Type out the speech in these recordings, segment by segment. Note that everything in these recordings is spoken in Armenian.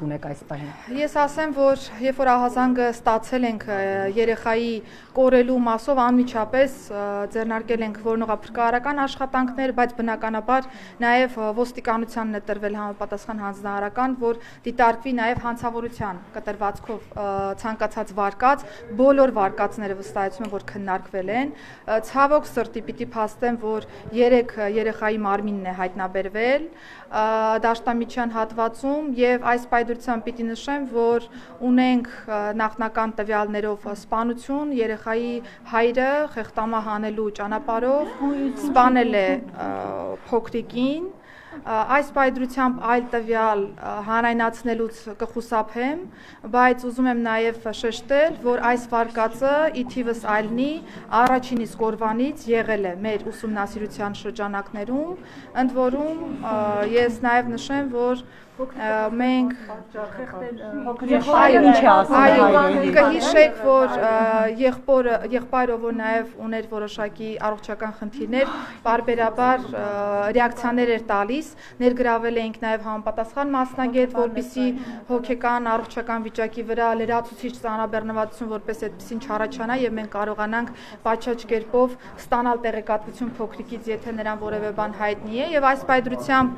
ունեք այս պահին։ Ես ասեմ, որ երբ որ ահազանգը ստացել ենք երեխայի կորելու մասով անմիջապես ձեռնարկել ենք որոնողափրկարարական աշխատանքներ, բայց բնականաբար նաև ոստիկանությանն է տրվել համապատասխան հանձնարարական, որ դիտարկվի նաև հանցավորության կտրվածքով ցանկացած վարկած, բոլոր վարկածները վստահեցում եմ, որ քննարկվել են։ Ցավոք սրտի պիտի փաստեմ, որ 3 երեխայի մարմինն է հայտնաբերվել դաշտամիջյան հատվածում եւ այս պայդրությամբ պիտի նշեմ, որ ունենք նախնական տվյալներով սպանություն, երեխայի հայրը խեղտամահ անելու ճանապարհով սպանել է փոքրիկին, այս պայդրությամբ այլ տվյալ հանրայնացնելուց կխուսափեմ, բայց ուզում եմ նաև շեշտել, որ այս վարկածը ի թիվս այլնի առաջին իսկ օրվանից եղել է մեր ուսումնասիրության շրջանակներում, ընդ որում ես նաև նշեմ, որ մենք կհիշեք, որ եղբայրը, որ նաև ուներ որոշակի առողջական խնդիրներ, պարբերաբար ռեակցիաներ էր տալիս, ներգրավել էինք նաև համապատասխան մասնագետ, որպեսզի հոգեկան առողջական վիճակի վրա լրացուցիչ ծանրաբեռնվածություն որպես այդպեսին չառաջանա եւ մենք կարողանանք պատշաճ կերպով ստանալ տեղեկատվություն փոքրիկից, եթե նրան որևէ բան հայտնի է եւ այս պայդրությամբ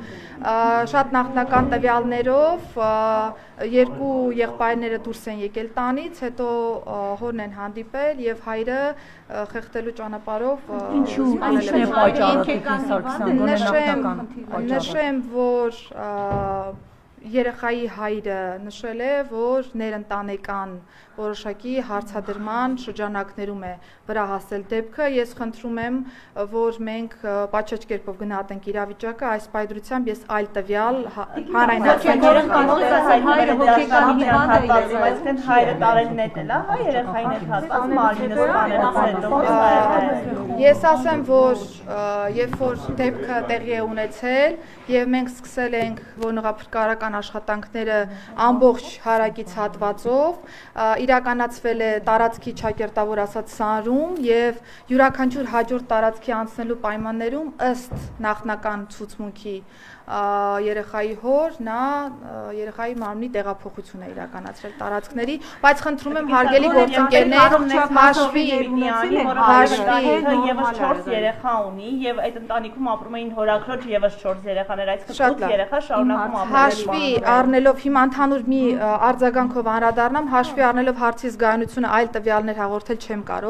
շատ նախնական տվյալներով երկու եղբայրները դուրս են եկել տանից, հետո հորն են հանդիպել եւ հայրը խեղդելու ճանապարհով նշեմ, որ երեխայի հայրը նշել է, որ ներընտանեկան որոշակի հարցադրման շրջանակներում է վրա հասել դեպքը, ես խնդրում եմ, որ մենք պատշաճ կերպով գնահատենք իրավիճակը, այս պայդրությամբ ես այլ տվյալ հանրայնացնեմ։ Հայրը հոգեկան հիվանդ է, այսինքն հայրը տարել նետել է, հա երեխային հետ հատված մարմինը սպանելուց հետո։ Ես ասեմ, որ երբ որ դեպքը տեղի է ունեցել եւ մենք սկսել ենք որոնողափրկարարական աշխատանքները ամբողջ հարակից հատվածով, իրականացվել է տարածքի ճակերտավոր ասած սանրում եւ յուրաքանչյուր հաջորդ տարածքի անցնելու պայմաններում ըստ նախնական ցուցմունքի երեխայի հոր նա երեխայի մարմնի տեղափոխություն է իրականացրել տարածքների, բայց խնդրում եմ հարգելի գործընկերներ հաշվի եւս 4 երեխա ունի եւ այդ ընտանիքում ապրում էին հորաքրոջ եւս 4 երեխաներ, այսինքն 8 երեխա շարունակում ապրել։ Հաշվի առնելով հիմա ընդհանուր մի արձագանքով անդրադառնամ, հաշվի առնելով հարցի զգայունությունը այլ տվյալներ հաղորդել չեմ կարող։